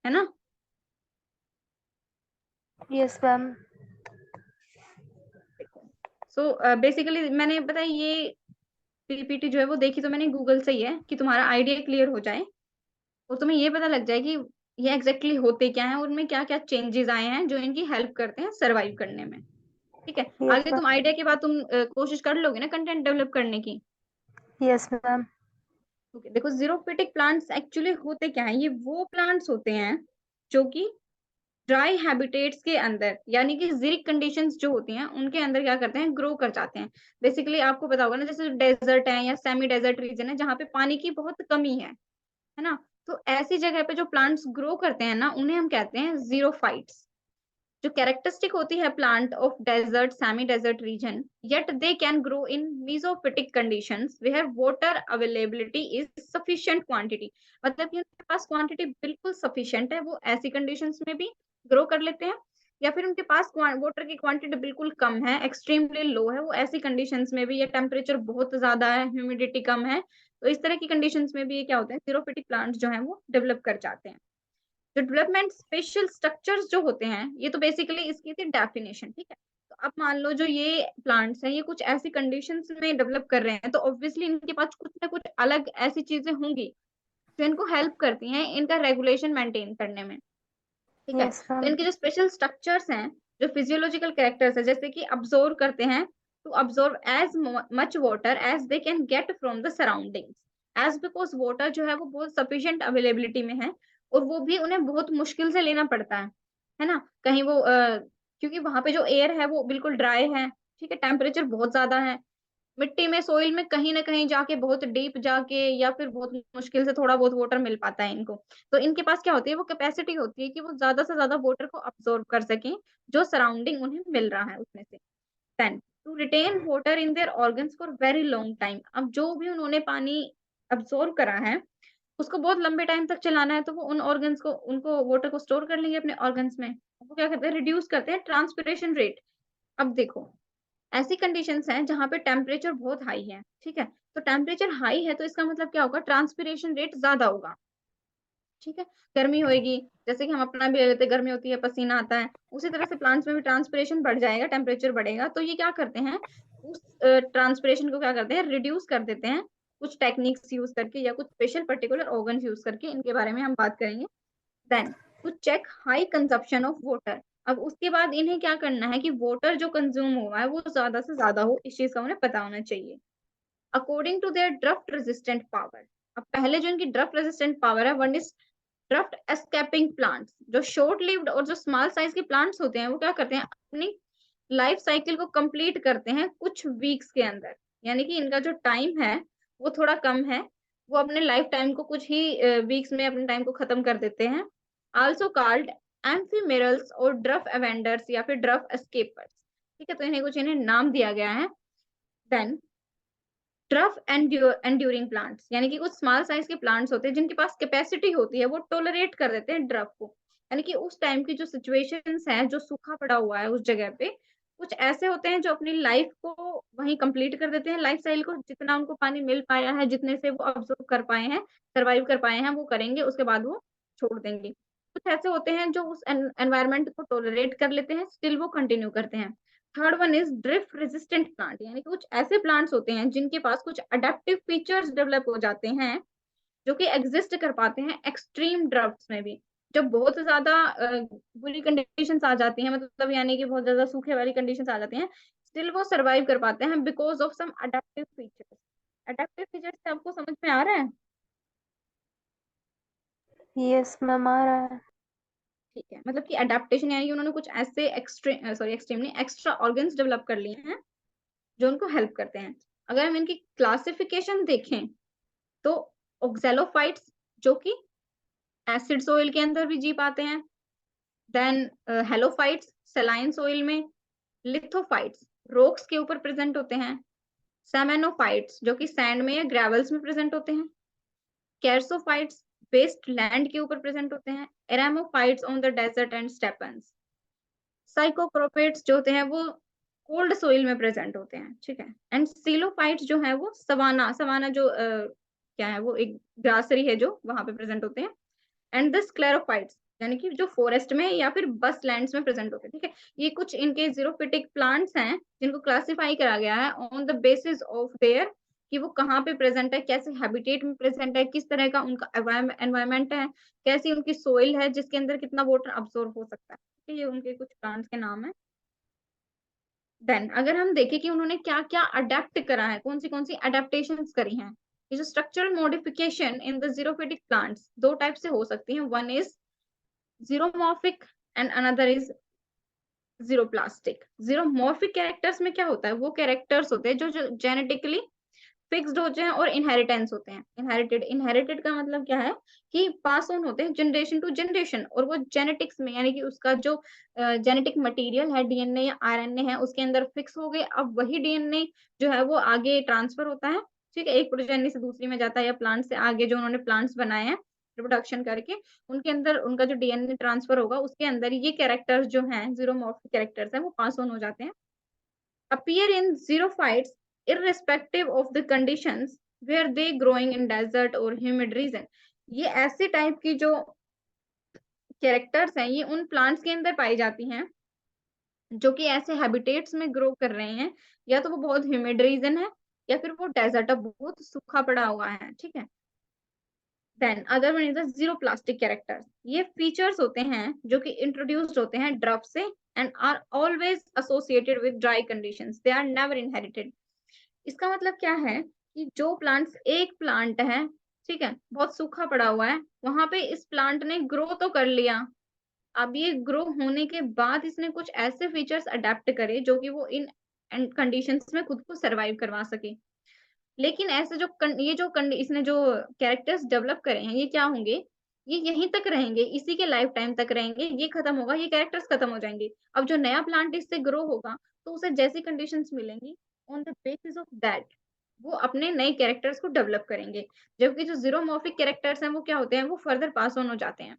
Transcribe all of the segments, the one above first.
है ना? Yes ma'am. So basically मैंने पता है ये पीपीटी जो है वो देखी तो मैंने गूगल से ही है कि तुम्हारा आइडिया क्लियर हो जाए और तुम्हें ये पता लग जाए कि ये एग्जैक्टली होते क्या हैं और उनमें क्या क्या चेंजेस आए हैं जो इनकी हेल्प करते हैं सरवाइव करने में। ठीक है, यस आगे मैम। तुम आइडिया के बाद तुम कोशिश कर लोगे ना कंटेंट डेवलप करने की। Yes ma'am. ओके, देखो जीरोफिटिक प्लांट्स एक्चुअली होते क्या हैं, ये वो प्लांट्स होते हैं जो कि ड्राई हैबिटेट्स के अंदर यानी कि जीरिक कंडीशंस जो होती हैं उनके अंदर क्या करते हैं, ग्रो कर जाते हैं। बेसिकली आपको पता होगा ना, जैसे डेजर्ट है या सेमी डेजर्ट रीजन है जहाँ पे पानी की बहुत कमी है ना? तो ऐसी जगह पे जो प्लांट्स ग्रो करते हैं ना उन्हें हम कहते हैं जीरोफाइट्स। जो कैरेक्टरिस्टिक होती है plant of desert semi desert region, yet they can grow in mesophytic conditions where water availability is sufficient quantity। मतलब कि उनके पास क्वांटिटी बिल्कुल सफिशिएंट है, वो ऐसी कंडीशंस में भी ग्रो कर लेते हैं। या फिर उनके पास वाटर की क्वांटिटी बिल्कुल कम है, एक्सट्रीमली लो है, वो ऐसी कंडीशंस में भी, या टेम्परेचर बहुत ज्यादा है, ह्यूमिडिटी कम है, तो इस तरह की कंडीशंस में भी ये क्या होते हैं, जीरोफिटिक प्लांट्स जो हैं वो डेवलप कर जाते हैं। जो डेवलपमेंट स्पेशल स्ट्रक्चर्स जो होते हैं, ये तो बेसिकली इसकी थी डेफिनेशन। ठीक है, तो अब मान लो जो ये प्लांट्स हैं ये कुछ ऐसी कंडीशंस में डेवलप कर रहे हैं तो ऑब्वियसली इनके पास कुछ ना कुछ अलग ऐसी चीजें होंगी जो इनको हेल्प करती हैं इनका रेगुलेशन मेंटेन करने में। ठीक है, यस तो मैम। इनके जो स्पेशल स्ट्रक्चर्स हैं, जो फिजियोलॉजिकल कैरेक्टर्स है, जैसे कि अब्सॉर्ब करते हैं, to absorb as much water as they can get from the surroundings. As because water जो है वो बहुत सफिशिएंट अवेलेबिलिटी में है और वो भी उन्हें बहुत मुश्किल से लेना पड़ता है ना? कहीं वो क्योंकि वहां पे जो एयर है वो बिल्कुल ड्राई है, ठीक है, टेम्परेचर बहुत ज्यादा है, मिट्टी में सोइल में कहीं न कहीं जाके बहुत डीप जाके या फिर बहुत मुश्किल से थोड़ा बहुत वाटर मिल पाता है इनको। तो इनके पास क्या होती है, वो कैपेसिटी होती है कि वो ज़्यादा से ज़्यादा वाटर को अब्ज़ॉर्ब कर सकें, जो सराउंडिंग उन्हें मिल रहा है उसमें से। Then to retain water in their organs for very long time. अब जो भी उन्होंने पानी अब्ज़ॉर्ब करा है, उसको बहुत लंबे टाइम तक चलाना है तो वो उन ऑर्गन्स को उनको वाटर को स्टोर कर लेंगे अपने ऑर्गन्स में। वो क्या करते हैं, रिड्यूस करते हैं ट्रांसपिरेशन रेट। अब देखो, ऐसी कंडीशंस हैं जहाँ पे टेम्परेचर बहुत हाई है, ठीक है? तो टेम्परेचर हाई है तो इसका मतलब क्या होगा, ट्रांसपिरेशन रेट ज़्यादा होगा, ठीक है? गर्मी होएगी, जैसे कि हम अपना भी ले लेते हैं, गर्मी होती है, पसीना आता है, उसी तरह से प्लांट्स में भी ट्रांसपिरेशन बढ़ जाएगा, टेम्परेचर बढ़ेगा, तो ये क्या करते हैं, उस ट्रांसपिरेशन को क्या करते हैं, रिड्यूस कर देते हैं, कुछ टेक्निक्स यूज़ करके या कुछ स्पेशल पर्टिकुलर ऑर्गन्स यूज़ करके, इनके बारे में हम बात करेंगे। Then to check high consumption of water. अब उसके बाद इन्हें क्या करना है कि वाटर जो कंज्यूम हुआ है वो ज्यादा से ज्यादा हो, इस चीज का उन्हें पता होना चाहिए। According to their drought resistant power. अब पहले जो इनकी ड्रफ्ट रेजिस्टेंट पावर है, one is drought escaping plants. जो शॉर्ट लिव्ड और जो स्मॉल साइज के प्लांट्स होते हैं वो क्या करते हैं, अपनी लाइफ साइकिल को कंप्लीट करते हैं कुछ वीक्स के अंदर। यानी कि इनका जो टाइम है वो थोड़ा कम है, वो अपने लाइफ टाइम को कुछ ही वीक्स में अपने टाइम को खत्म कर देते हैं। आल्सो कॉल्ड एम्फीमेरल्स और ड्रफ एवेंडर्स या फिर ड्रफ एस्केपर्स। ठीक है, तो इन्हें नाम दिया गया है। देन ड्रफ एंड्यूरिंग प्लांट्स, यानी कि कुछ स्मॉल साइज के प्लांट्स होते हैं जिनके पास कैपेसिटी होती है, वो टॉलरेट कर देते हैं ड्रफ को। यानी कि उस टाइम की जो सिचुएशंस हैं, जो सूखा पड़ा हुआ है उस जगह पे, कुछ ऐसे होते हैं जो अपनी लाइफ को वहीं कंप्लीट कर देते हैं, लाइफ साइकिल को, जितना उनको पानी मिल पाया है, जितने से वो ऑब्जर्व कर पाए हैं, सर्वाइव कर पाए हैं, वो करेंगे, उसके बाद वो छोड़ देंगे। कुछ ऐसे होते हैं जो उस एनवायरनमेंट को टॉलरेट कर लेते हैं, स्टिल वो कंटिन्यू करते हैं। Third one is drift resistant plant, यानी कि कुछ ऐसे प्लांट्स होते हैं जिनके पास कुछ अडेप्टिव फीचर्स डेवलप हो जाते हैं, जो कि एग्जिस्ट कर पाते हैं एक्सट्रीम ड्राफ्ट्स में भी। जब बहुत ज्यादा बुरी कंडीशंस आ जाती हैं, मतलब यानी कि बहुत ज्यादा सूखे वाली कंडीशंस आ जाती हैं, स्टिल वो सर्वाइव कर पाते हैं because of some adaptive features. Adaptive features आपको समझ में आ रहा है? यस मैम, आ रहा है। ठीक है, मतलब कि अडेप्टेशन यानी कि उन्होंने कुछ ऐसे एक्सट्रीम नहीं, एक्स्ट्रा ऑर्गन्स डेवलप कर लिए हैं जो उनको हेल्प करते हैं। अगर हम इनकी क्लासिफिकेशन देखें तो ऑक्सैलोफाइट्स, जो कि एसिड सोइल के अंदर भी जी पाते हैं। देन हेलोफाइट्स सलाइन सोइल में। लिथोफाइट्स रॉक्स के ऊपर प्रेजेंट होते हैं। सेमेनोफाइट्स जो कि सैंड में या ग्रेवल्स में प्रेजेंट होते हैं। कैर्सोफाइट्स वेस्ट लैंड के ऊपर प्रेजेंट होते हैं। एरामोफाइट्स on the desert and Stephens. साइकोप्रोपेट्स जो होते हैं वो कोल्ड सोइल में प्रेजेंट होते हैं, ठीक है। एंड सीलोफाइट्स जो है वो सवाना सवाना जो क्या है, वो एक ग्रासरी है जो वहां पे प्रेजेंट होते हैं। एंड द स्क्लेरोफाइट्स, यानी कि जो फॉरेस्ट में या फिर बस्ट लैंड्स में प्रेजेंट होते हैं, ठीक है। ये कुछ इनके ज़ीरोफिटिक प्लांट्स हैं जिनको क्लासिफाई करा गया है on the basis of their कि वो कहाँ पे प्रेजेंट है, कैसे हैबिटेट में प्रेजेंट है, किस तरह का उनका एनवायरनमेंट है, कैसी उनकी सोइल है जिसके अंदर कितना वाटर अब्सॉर्ब हो सकता है। ठीक है, ये उनके कुछ प्लांट्स के नाम है। देन अगर हम देखें कि उन्होंने क्या-क्या अडैप्ट करा है, कौन सी अडैप्टेशंस करी हैं। ये जो structural modification in the xerophytic plants 2 type से हो सकती हैं। One is xeromorphic and another is xeroplastic. Xeromorphic characters में क्या होता है, वो कैरेक्टर्स होते हैं जो जेनेटिकली फिक्स्ड होते हैं और इनहेरिटेंस होते हैं। इनहेरिटेड का मतलब क्या है कि पास ऑन होते हैं जनरेशन टू जनरेशन, और वो जेनेटिक्स में यानी कि उसका जो जेनेटिक मटेरियल है, डीएनए या आरएनए है, उसके अंदर फिक्स हो गए। अब वही डीएनए जो है वो आगे ट्रांसफर होता है, ठीक है? एक प्रोजेनी से दूसरी में जाता है या प्लांट से आगे जो उन्होंने प्लांट्स बनाए हैं रिप्रोडक्शन करके, उनके अंदर उनका जो डीएनए ट्रांसफर होगा उसके अंदर ये कैरेक्टर्स जो हैं ज़ीरोमॉर्फिक कैरेक्टर्स हैं वो पास ऑन हो जाते हैं। Appear in xerophytes irrespective of the conditions where they growing in desert or humid region। ये ऐसे टाइप की जो कैरेक्टर्स हैं ये उन प्लांट्स के अंदर पाई जाती हैं जो कि ऐसे हैबिटेट्स में ग्रो कर रहे हैं, या तो वो बहुत ह्यूमिड रीजन है या फिर वो डेजर्ट अब बहुत सूखा पड़ा हुआ है, ठीक है। Then other one is the xeroplastic characters. ये फीचर्स होते हैं जो कि इंट्रोड्यूस्ड होते हैं ड्रफ से and are always associated with dry conditions, they are never inherited. इसका मतलब क्या है कि जो प्लांट्स एक प्लांट है, ठीक है, बहुत सूखा पड़ा हुआ है, वहां पे इस प्लांट ने ग्रो तो कर लिया। अब ये ग्रो होने के बाद इसने कुछ ऐसे फीचर्स अडेप्ट करे जो कि वो इन कंडीशंस में खुद को सरवाइव करवा सके। लेकिन ऐसे जो इसने जो कैरेक्टर्स डेवलप करे हैं ये क्या होंगे, ये यहीं तक रहेंगे, इसी के लाइफ टाइम तक रहेंगे, ये खत्म होगा, ये कैरेक्टर्स खत्म हो जाएंगे। अब जो नया प्लांट इससे ग्रो होगा तो उसे जैसी कंडीशंस मिलेंगी, on the basis of that वो अपने नए कैरेक्टर्स को डेवलप करेंगे। जबकि जो ज़ीरोमॉर्फिक कैरेक्टर्स हैं वो क्या होते हैं, वो फर्दर पास ऑन हो जाते हैं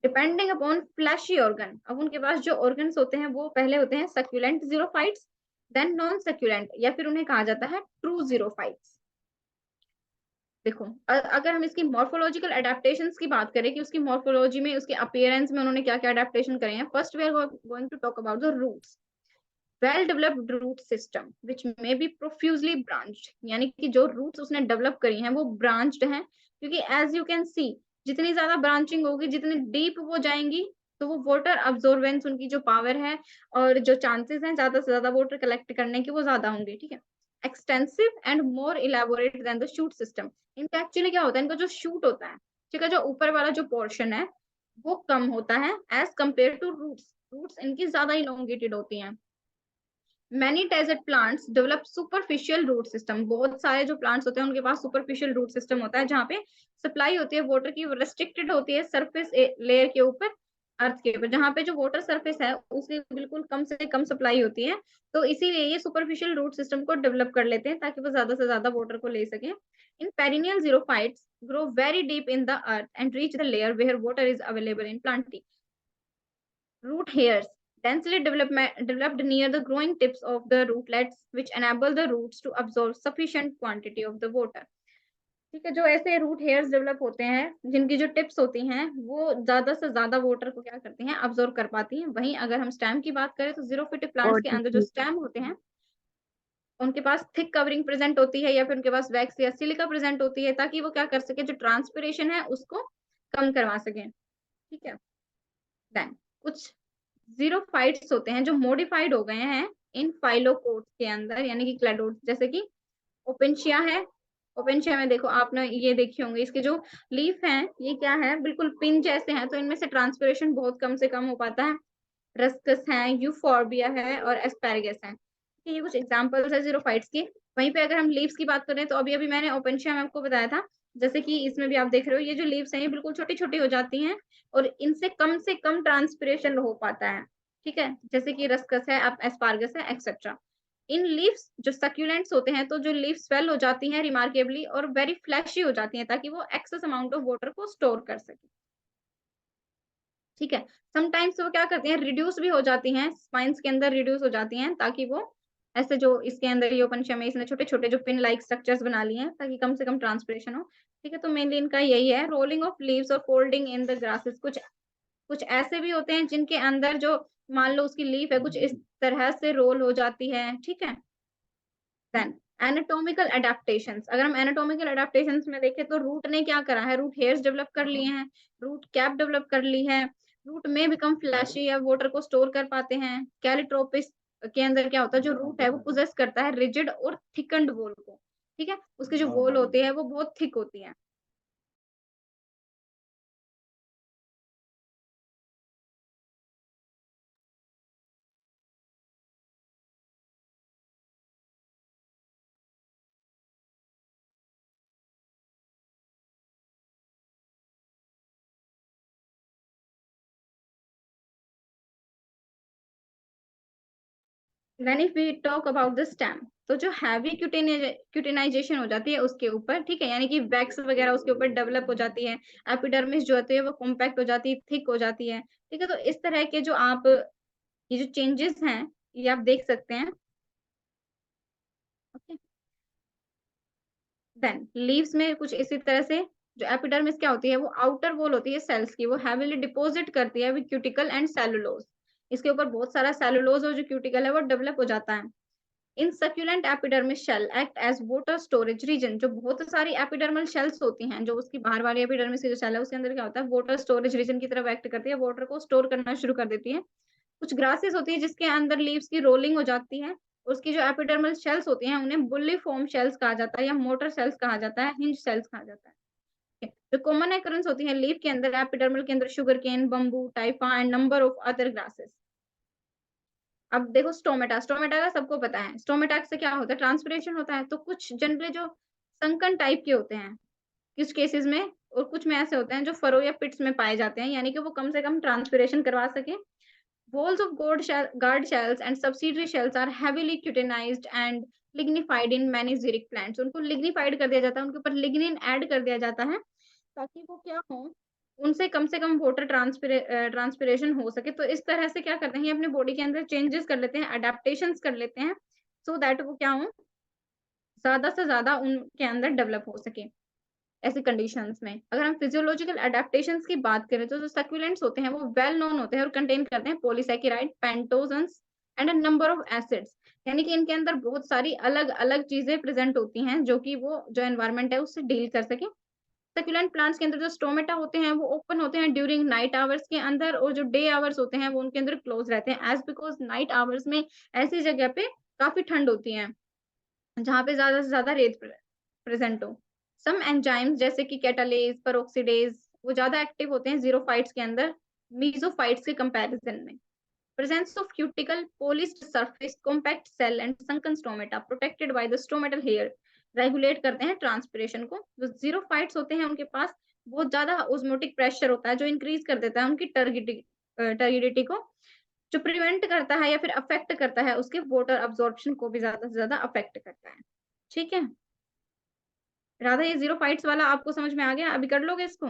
डिपेंडिंग अपॉन फ्लैशी ऑर्गन। अब उनके पास जो ऑर्गन्स होते हैं वो पहले होते हैं सक्यूलेंट ज़ीरोफाइट्स, देन नॉन सक्यूलेंट, या फिर उन्हें कहा जाता है ट्रू ज़ीरोफाइट्स। देखो अगर हम इसकी मॉर्फोलॉजिकल एडेप्टेशंस की बात करें कि उसकी मॉर्फोलॉजी में, उसके अपीयरेंस में उन्होंने क्या-क्या एडेप्टेशन करे हैं। First we are going to talk about the roots. Well developed root system which may be profusely branched, यानी कि जो रूट्स उसने डेवलप करी हैं वो ब्रांच्ड हैं, क्योंकि एज यू कैन सी जितनी ज्यादा ब्रांचिंग होगी, जितनी डीप वो जाएंगी, तो वो वाटर अब्जॉर्बेंस उनकी जो पावर है और जो चांसेस हैं ज्यादा से ज्यादा वाटर कलेक्ट करने के वो ज्यादा होंगे, ठीक है। Extensive and more elaborate than the shoot system. इनका एक्चुअली क्या होता है, इनका जो शूट होता है, ठीक है, जो ऊपर वाला जो पोर्शन है वो कम होता है as compare to roots. Roots इनकी ज्यादा इलोंगेटेड होती हैं। Many desert plants develop superficial root system। बहुत सारे जो प्लांट्स होते हैं उनके पास सुपरफिशियल रूट सिस्टम होता है जहाँ पे सप्लाई होती है वाटर की, रेस्ट्रिक्टेड होती है सरफेस लेयर के ऊपर, अर्थ के ऊपर, जहाँ पे जो वाटर सरफेस है उसकी बिल्कुल कम से कम सप्लाई होती है। तो इसीलिए ये सुपरफिशियल रूट सिस्टम को डेवलप कर लेते हैं ताकि वो ज्यादा से ज्यादा वाटर को ले सकें। इन perennial ज़ीरोफाइट्स grow very deep in the earth and reach the layer where water is available in plenty। Root hairs densely developed near the growing tips of the rootlets, which enable the roots to absorb sufficient quantity of the water। ठीक है, जो ऐसे root hairs develop होते हैं जिनकी जो tips होती हैं वो ज्यादा से ज्यादा वाटर को क्या करती हैं, अब्सॉर्ब कर पाती हैं। वहीं अगर हम स्टेम की बात करें तो ज़ीरोफिटिक प्लांट्स के अंदर जो OTP। स्टेम होते हैं उनके पास थिक कवरिंग प्रेजेंट होती है या फिर उनके पास वैक्स या सिलिका प्रेजेंट होती है ताकि वो क्या कर सके, जो ट्रांसपिरेशन है उसको कम करवा सके, ठीक है। देन कुछ ज़ीरोफाइट्स होते हैं जो मॉडिफाइड हो गए हैं इन फाइलोकोट्स के अंदर, यानी कि क्लैडोड्स, जैसे कि ओपेंशिया है। ओपेंशिया में देखो आपने ये देखे होंगे, इसके जो लीफ हैं ये क्या है, बिल्कुल पिन जैसे हैं, तो इनमें से ट्रांसपिरेशन बहुत कम से कम हो पाता है। रस्कस है, यूफोर्बिया है और एस्पैरगस है। ये कुछ एग्जांपल्स है ज़ीरोफाइट्स की। वहीं पे अगर हम लीव्स की बात करें तो अभी-अभी मैंने ओपेंशिया में आपको बताया था, जैसे कि इसमें भी आप देख रहे हो ये जो लीव्स हैं ये बिल्कुल छोटी-छोटी हो जाती हैं और इनसे कम से कम ट्रांसपिरेशन हो पाता है, ठीक है? जैसे कि रस्कस है, एस्पार्गस है, एक्सेट्रा। इन लीव्स जो सक्यूलेंट्स होते हैं तो जो लीव्स स्वेल हो जाती हैं रिमार्केबली और वेरी फ्लैशी हो जाती हैं ताकि वो एक्सेस अमाउंट ऑफ वाटर को स्टोर कर सके, ठीक है। समटाइम्स वो क्या करती हैं, रिड्यूस भी हो जाती हैं, स्पाइन्स के अंदर रिड्यूस हो जाती हैं ताकि वो ऐसे जो इसके अंदर ये ओपेंशिया में इसने छोटे-छोटे जो पिन लाइक स्ट्रक्चर्स बना लिए हैं ताकि कम से कम ट्रांसपिरेशन हो, ठीक है। तो मेनली इनका यही है, रोलिंग ऑफ लीव्स और फोल्डिंग इन द ग्रासेस। कुछ कुछ ऐसे भी होते हैं जिनके अंदर जो मान लो उसकी लीफ है कुछ इस तरह से रोल हो जाती है, ठीक है? देन एनाटॉमिकल एडेप्टेशंस, अगर हम एनाटॉमिकल एडेप्टेशंस में देखें तो रूट ने क्या करा है, रूट हेयर्स डेवलप कर लिए हैं, रूट कैप डेवलप कर ली है, रूट में बिकम फ्लैशी या वाटर को स्टोर कर पाते हैं। कैलिट्रोपिस के अंदर क्या होता है, जो रूट है वो पोजेस करता है रिजिड और थिकंड वॉल को, ठीक है? उसकी जो वॉल होती है वो बहुत थिक होती है। Then if we talk about the stem, तो जो हैवी क्यूटेनाइजेशन हो जाती है उसके ऊपर, ठीक है, यानी कि वैक्स वगैरह उसके ऊपर डेवलप हो जाती है, एपिडर्मिस जो होती है वो कॉम्पैक्ट हो जाती है, थिक हो जाती है, ठीक है? तो इस तरह के जो आप ये जो चेंजेस हैं ये आप देख सकते हैं। ओके, देन लीव्स में कुछ इसी तरह से जो एपिडर्मिस क्या होती है, वो आउटर वॉल होती है सेल्स की, वो हैवीली डिपॉजिट करती है विद क्यूटिकल एंड सेलुलोज। इसके ऊपर बहुत सारा सेलुलोज और जो क्यूटिकल है वो डेवलप हो जाता है। In succulent epidermis cell act as water storage region, जो बहुत सारी एपिडर्मल शेल्स होती हैं, जो उसकी बाहर वाली एपिडर्मिस की जो शेल है उसके अंदर क्या होता है, वाटर स्टोरेज रीजन की तरफ एक्ट करती है, वाटर को स्टोर करना शुरू कर देती है। कुछ ग्रासेस होती है जिसके अंदर लीव्स की रोलिंग हो जाती है, उसकी जो एपिडर्मल शेल्स होती हैं उन्हें बुल्ली फॉर्म शेल्स कहा जाता है या मोटर सेल्स कहा जाता है, हिंज सेल्स कहा जाता है। ठीक है? जो कॉमन एकरेंस होती है लीफ के अंदर, एपिडर्मल के अंदर sugarcane, bamboo, Typha and number of other grasses. अब देखो स्टोमेटा, स्टोमेटा का सबको पता है, स्टोमेटा से क्या होता है, ट्रांसपिरेशन होता है। तो कुछ जनरली जो संकन टाइप के होते हैं किस केसेस में, और कुछ में ऐसे होते हैं जो फरो या पिट्स में पाए जाते हैं, यानी कि वो कम से कम ट्रांसपिरेशन करवा सके। Walls of guard shells and subsidiary shells are heavily cutinized and lignified in many xeric plants. उनको lignified कर दिया जाता है, उनके ऊपर lignin ऐड कर दिया जाता है ताकि वो क्या हो, उनसे कम वाटर ट्रांसपिरेशन हो सके। तो इस तरह से क्या करते हैं, ये अपने बॉडी के अंदर चेंजेस कर लेते हैं, अडेप्टेशंस कर लेते हैं, सो दैट वो क्या हो, ज्यादा से ज्यादा उनके अंदर डेवलप हो सके। ऐसी कंडीशंस में अगर हम फिजियोलॉजिकल एडेप्टेशंस की बात करें तो जो सक्यूलेंट्स होते हैं वो वेल नोन होते हैं और कंटेन करते हैं polysaccharide, pentosans and a number of acids, यानी कि इनके अंदर बहुत सारी अलग अलग चीजें प्रेजेंट होती हैं जो कि वो जो एनवायरनमेंट है उससे डील कर सके। सक्यूलेंट प्लांट्स के अंदर जो स्टोमेटा होते हैं वो ओपन होते हैं ड्यूरिंग नाइट आवर्स के अंदर, और जो डे आवर्स होते हैं वो उनके अंदर क्लोज रहते हैं, एज बिकॉज नाइट आवर्स में ऐसी जगह पे काफी ठंड होती है जहाँ पे ज्यादा से ज्यादा रेत प्रेजेंट हो। सम एंजाइम्स जैसे कि कैटालेज, पेरोक्सिडेज, वो ज्यादा एक्टिव होते हैं जीरोफाइट्स के अंदर मीसोफाइट्स के कंपैरिजन में। Presence of cuticle polished surface compact cell and sunken stomata protected by the stomatal hair regulate करते हैं ट्रांसपिरेशन को। जो जीरोफाइट्स होते हैं उनके पास बहुत ज्यादा ऑस्मोटिक प्रेशर होता है जो इंक्रीज कर देता है उनकी टर्गिडिटी को, जो प्रिवेंट करता है या फिर अफेक्ट करता है उसके वाटर अब्जॉर्प्शन को भी ज्यादा से ज्यादा अफेक्ट करता है। ठीक है राधा, ये जीरो फाइट्स वाला आपको समझ में आ गया, अभी कर लोगे इसको?